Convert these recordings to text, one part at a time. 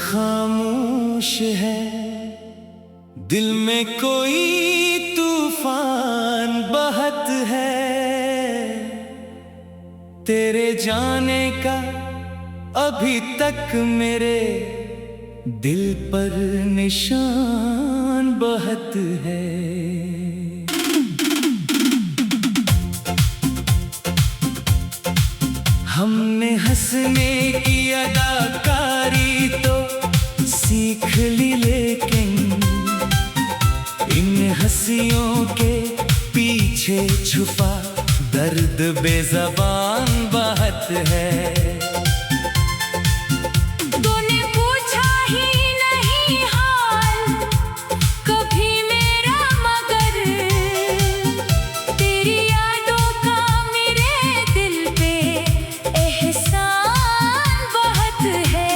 खामोश है, दिल में कोई तूफान बहत है। तेरे जाने का अभी तक मेरे दिल पर निशान बहत है। हमने हंसने की अदाकारी तो सीख ली, लेकिन इन हंसियों के पीछे छुपा दर्द बेज़बान बहत है। तूने पूछा ही नहीं हाल कभी मेरा, मगर तेरी यादों का मेरे दिल पे एहसान बहुत है।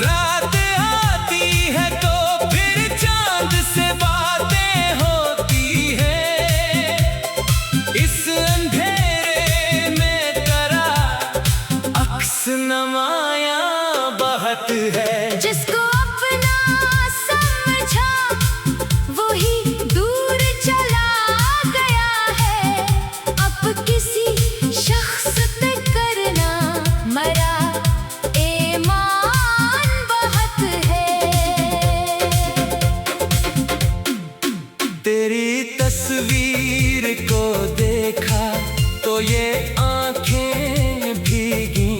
रात आती है तो फिर चांद से बातें होती है। इस अंधेरे में तेरा अक्स नमाया बहत है। जिसको अपना समझा वही दूर चला गया है। अब किसी शख्स पे करना मरा ईमान बहुत है। तेरी तस्वीर को देखा तो ये आंखें भीगी।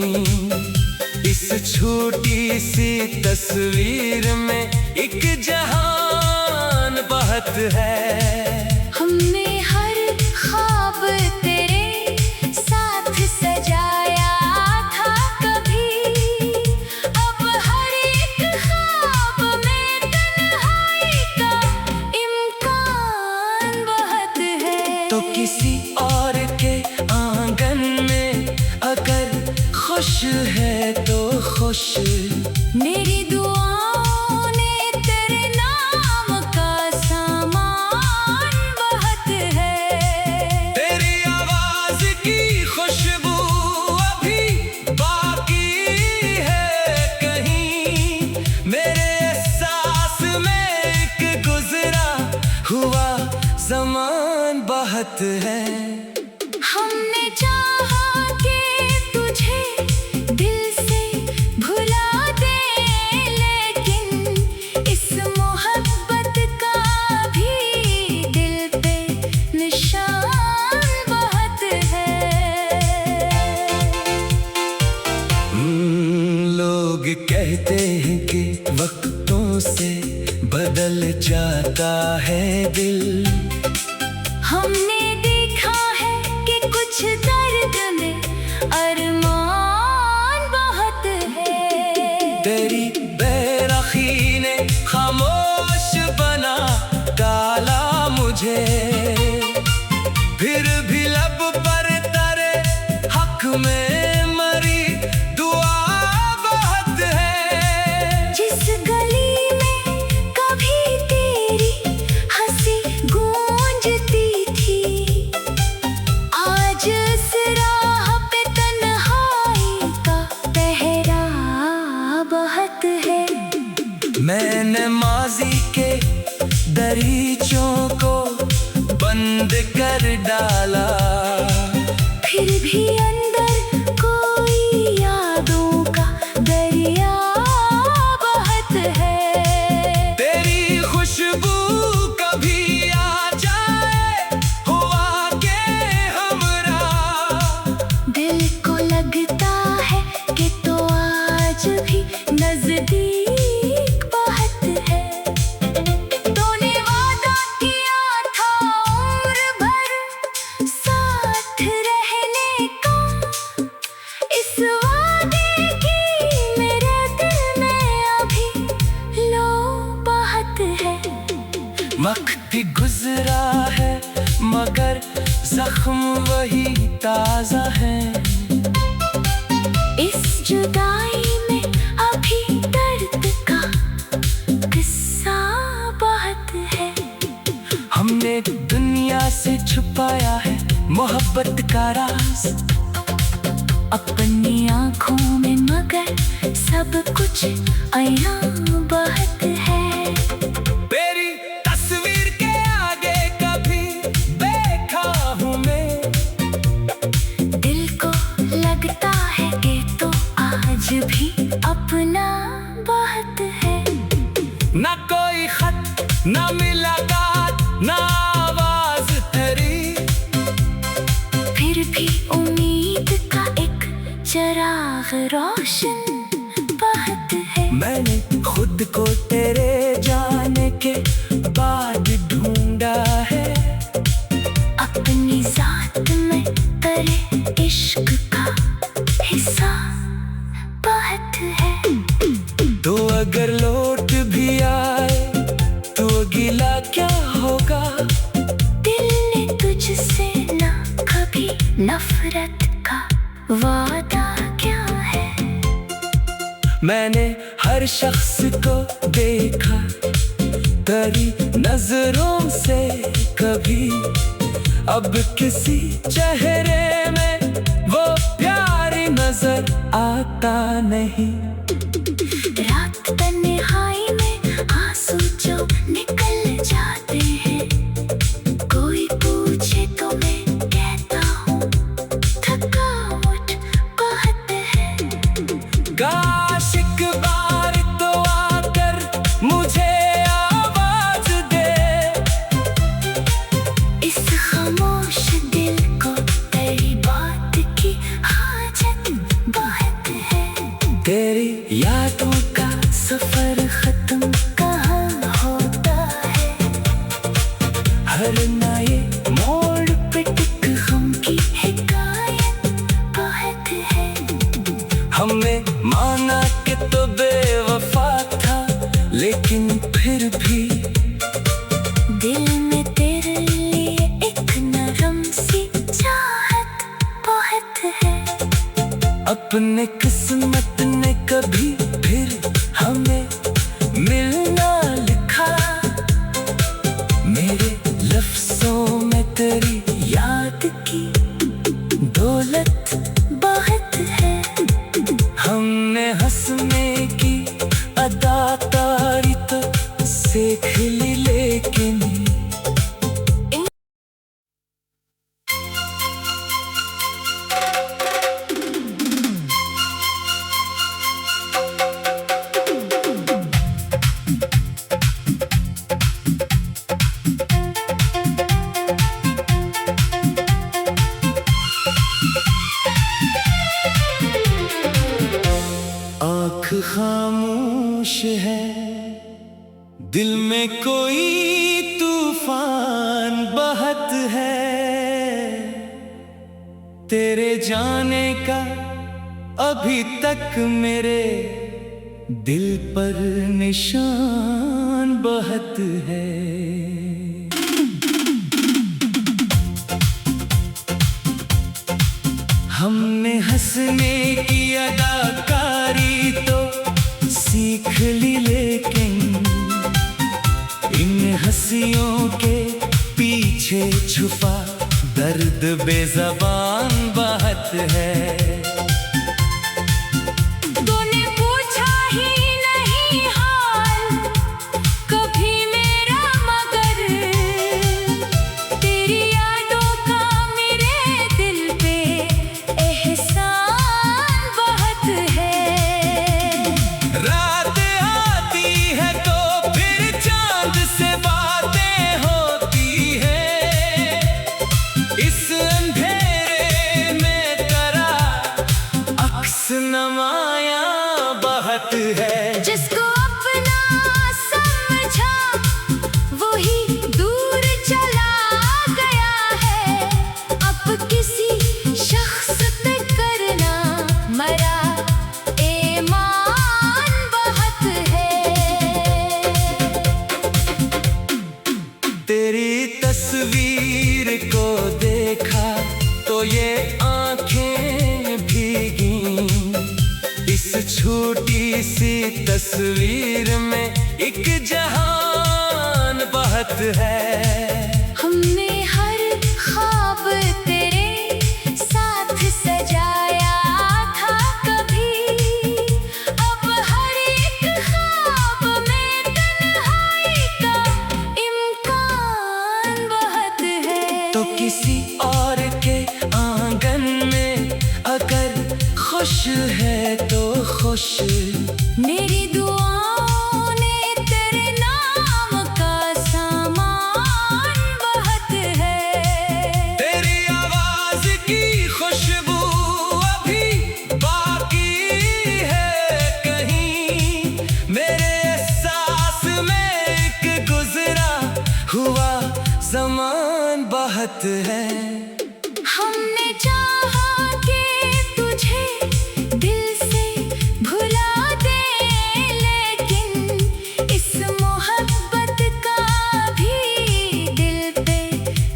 इस छोटी सी तस्वीर में एक जहान बहत है। हमने हर ख्वाब तेरे साथ सजाया था कभी। अब हर एक ख्वाब में तन्हाई का इम्कान बहुत है। तो किसी और के आंगन में अगर खुश है तो खुश। मेरी दुआओं ने तेरे नाम का सामान बहुत है। तेरी आवाज की खुशबू अभी बाकी है कहीं। मेरे एहसास में एक गुजरा हुआ ज़मान बहत है। हमने चाहा कि तुझे दिल से भुला दे, लेकिन इस मोहब्बत का भी दिल पे निशान बहुत है। लोग कहते हैं कि वक्तों से बदल जाता है दिल। हमने देखा है कि कुछ दर्द में अरमान बहुत है। तेरी बेरखी ने खामोश बना डाला मुझे। फिर भी लब पर तेरे हक में मरी दुआ बहुत है। जिस गली में कभी तेरी हंसी गूंजती थी, आज उस राह पे तन्हाई का पहरा बहुत है। मैंने माजी के दरीचों को बंद कर डाला। फिर भी अंदर कोई यादों का दरिया बहुत है। तेरी खुशबू कभी आ जाए हुआ के हमरा। दिल को लगता है कि तो आज भी नजदीक बहुत है। तूने वादा किया था उम्र भर साथ रहने का। इस वादे की मेरे दिल में अभी लो बहुत है। वक्त गुजरा है मगर जख्म वही ताजा है। इस जुदाई में अभी दर्द का किस्सा बहुत है। हमने दुनिया से छुपाया है मोहब्बत का राज। अपनी आँखों में मगर सब कुछ अयां बहत है। तेरी तस्वीर के आगे कभी देखा हूँ मैं, दिल को लगता है कि तो आज भी अपना बात है। ना कोई खत, ना मुलाकात, ना आवाज तेरी, फिर भी उम्मीद का एक चिराग रोशन बहत है। मैंने खुद को तेरे जाने के बाद ढूंढा है, अपनी जात में तेरे इश्क का हिस्सा बहत है। तो अगर लौट भी आए तो गिला क्या होगा, दिल ने तुझसे ना कभी नफरत का वादा क्या है। मैंने हर शख्स को देखा तेरी नजरों से कभी, अब किसी चेहरे में वो प्यार नजर आता नहीं। रात तन्हाई में आंसू जो निकल जाते हैं, कोई पूछे तो मैं कहता हूँ थकावट बहुत है। काश एक बार तो आकर मुझे आवाज दे, इस खामोश दिल को तेरी बात की हाजत बहुत है। तेरी यादों का सफर खत्म कहाँ होता है, हर नए मोड़ पे टिक गम की हिकायत बहुत है। हमने माना कि तो बेवफा था, लेकिन फिर भी दिल में तेरे लिए एक नरम सी चाहत बहुत है। अपने किस्मत ने कभी फिर हमें मिलना लिखा, मेरे लफ्जों में तेरी याद की दौलत बहुत है। हमने हंसने की अदाकारी तो सीख ली, लेकिन आँख खामोश है, दिल में कोई तूफान बहत है। तेरे जाने का अभी तक मेरे दिल पर निशान बहत है। हमने हंसने की अदाकारी तो सीख ली, लेकिन इन हंसियों के पीछे छुपा दर्द बेज़बान बहत है। तूने पूछा ही नहीं हाल कभी मेरा, मगर तेरी यादों का मेरे दिल पे एहसान बहुत है। रात आती है तो फिर चांद से बातें होती है, इस अंधेरे में तेरा अक्स नमाया बहत है। जिसको अपना समझा वही दूर चला गया है, अब किसी शख्स पे करना मरा ईमान बहुत है। तेरी तस्वीर को देखा तो ये आंखें भीगी, इस छोटी सी तस्वीर में एक जहान बहत है। हमने हर ख्वाब तेरे साथ सजाया था कभी, तो किसी और के आंगन में अगर खुश है तो खुश। मेरी दुआओं ने तेरे नाम का सामान बहुत है। तेरी आवाज की खुशबू अभी बाकी है कहीं, मेरे एहसास में एक गुजरा हुआ ज़मान बहुत है। हमने चाहा कि तुझे दिल से भुला दे, लेकिन इस मोहब्बत का भी दिल पे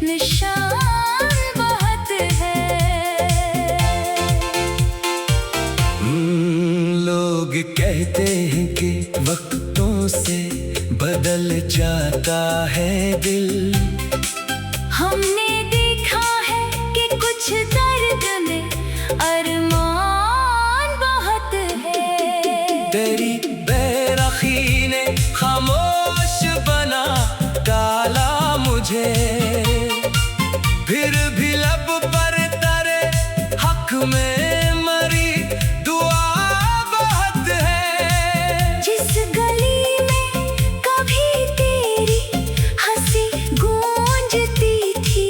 निशान बहुत है। लोग कहते हैं कि वक्तों से बदल जाता है दिल। हमने देखा है कि कुछ दर्द में अरमान बहुत है। तेरी बेरखी ने खामोश बना डाला मुझे, फिर भी लब पर तेरे हक में मरी दुआ बहुत है। जिस गली में कभी तेरी हंसी गूंजती थी,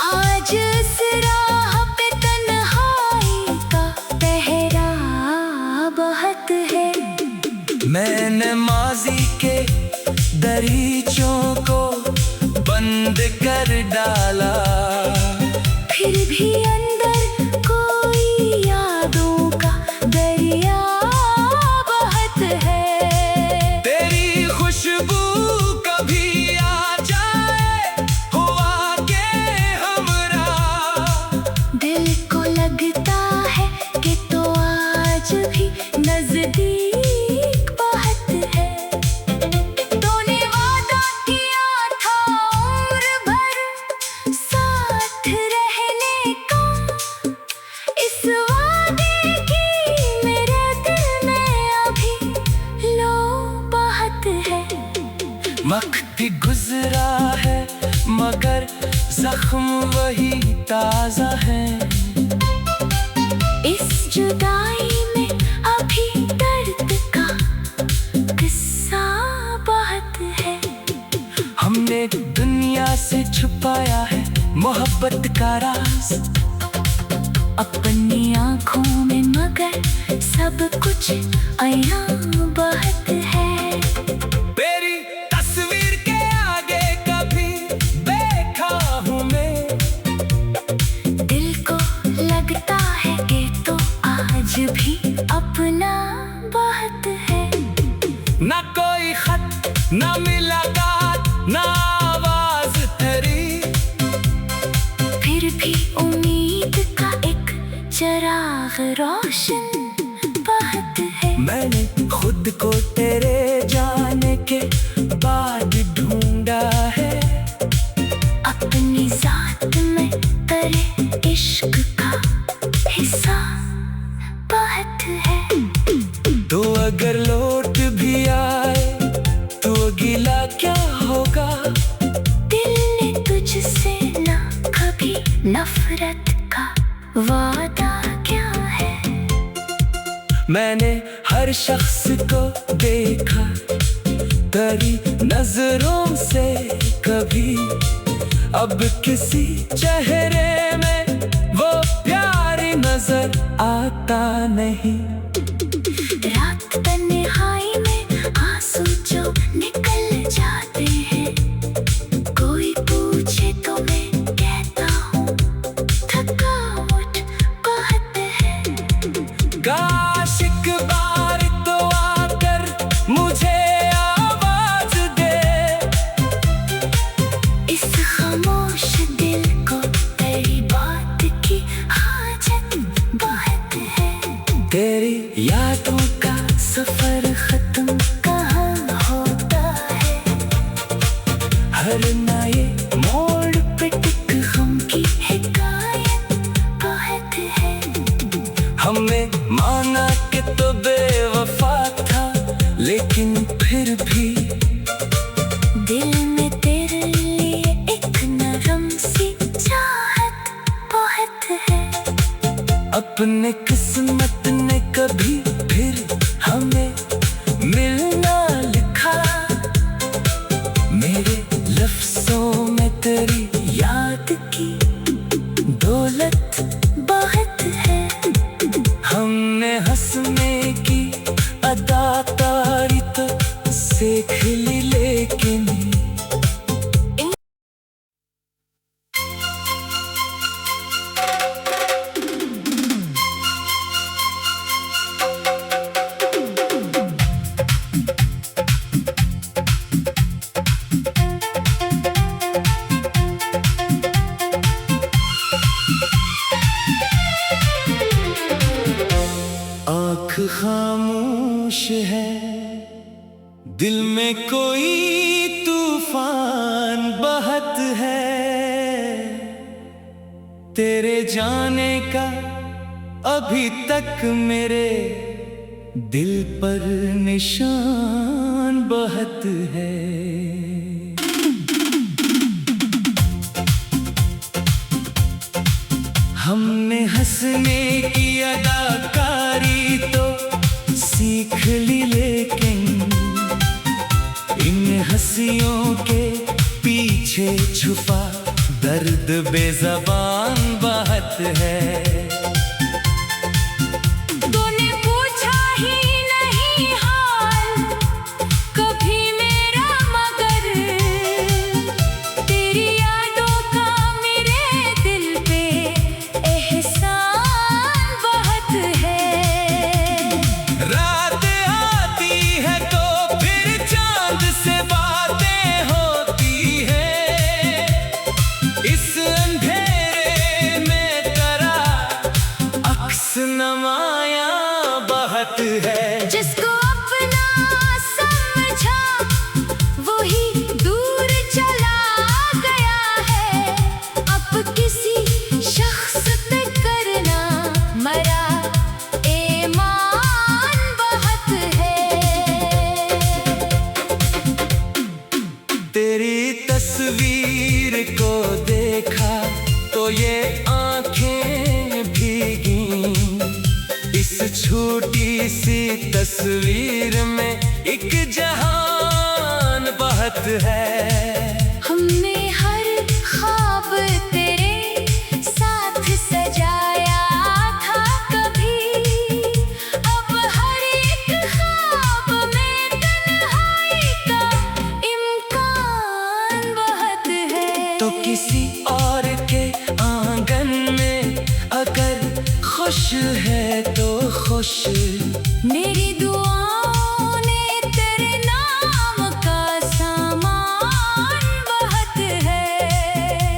आज उस राह पे तन्हाई का पहरा बहुत है। मैंने माजी के दरीचों को बंद कर डाला, फिर भी अंदर कोई यादों का दरिया बहुत है। तेरी खुशबू कभी आ जाए हुआ के हमरा, दिल को लगता है कि तो आज भी नजदीक बहुत है। तूने वादा किया था उम्र भर साथ रहने का, इस वादे की मेरे दिल में अभी लो बहुत है। वक्त गुजरा है मगर जख्म वही ताजा है। इस जुदाई में अभी दर्द का किस्सा बहुत है। हमने दुनिया से छुपाया है मोहब्बत का राज अपनी आँखों में, मगर सब कुछ आया बहुत है। तेरी तस्वीर के आगे कभी देखा हूँ मैं, दिल को लगता है कि तो आज भी अपना बहुत है। ना कोई खत ना मुलाकात ना आवाज तेरी, फिर भी उम्मीद का एक चिराग रोशन बहुत है। मैंने खुद को तेरे जाने के बाद ढूंढा है, अपनी जात में तेरे इश्क का हिस्सा बहुत है। तो अगर लौट भी आए तो गिला क्या होगा, दिल ने तुझसे ना कभी नफरत का वादा क्या है। मैंने हर शख्स को देखा तेरी नजरों से कभी, अब किसी चेहरे में वो प्यार नजर आता नहीं। रात तन्हाई में आंसू जो निकल जाते हैं, कोई पूछे तो मैं कहता हूँ थकावट बहुत है। काश एक बार तो आकर मुझे आवाज दे, इस खामोश दिल को तेरी बात की हाजत बहुत है। तेरी अपने किस्मत ने कभी फिर हमें मिलना लिखा। मेरे लफ्जों में तेरी याद की दौलत बहुत है। हमने हंसने की अदाकारी तो सीख ली, लेकिन आँख खामोश है, दिल में कोई तूफान बहत है। तेरे जाने का अभी तक मेरे दिल पर निशान बहत है। हमने हंसने की अदाकारी तो सीख ली, लेकिन इन हंसियों के पीछे छुपा दर्द बेज़बान बहत है। तूने पूछा ही नहीं हाल कभी मेरा, मगर तेरी यादों का मेरे दिल पे एहसान बहुत है। रात आती है तो फिर चांद से बातें होती है। इस अंधेरे में तेरा अक्स नमाया बहत है। जिसको अपना समझा वही दूर चला गया है। अब किसी शख्स पे करना मरा ईमान बहुत है। तेरी तस्वीर को देखा तो ये आंखें भीगी। इस छोटी सी तस्वीर में एक जहान बहत है। हमने हर ख्वाब तेरे साथ सजाया था कभी। अब हर एक ख्वाब में तन्हाई का इम्कान बहुत है। तो किसी और के आंगन में अगर खुश है तो खुश। मेरी दुआओं ने तेरे नाम का सामान बहुत है।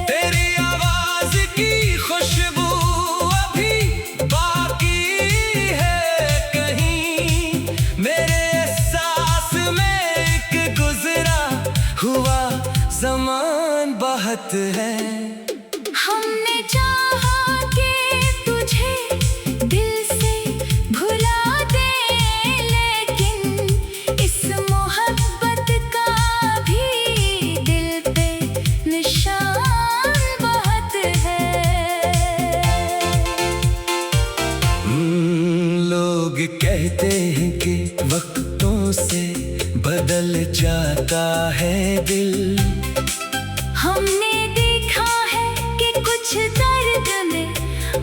तेरी आवाज की खुशबू अभी बाकी है कहीं। मेरे एहसास में एक गुजरा हुआ ज़मान बहत है। हमने चाहा कि तुझे दिल से भुला दे, लेकिन इस मोहब्बत का भी दिल पे निशान बहुत है। लोग कहते हैं कि वक्तों से बदल जाता है दिल। हमने देखा है कि कुछ दर्द में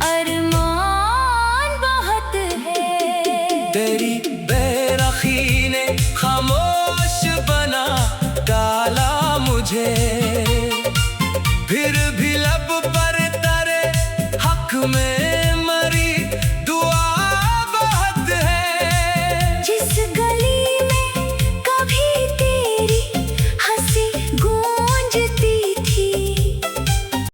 अरमान बहुत है। तेरी बेरखी ने खामोश बना डाला मुझे। फिर भी लब पर तेरे हक में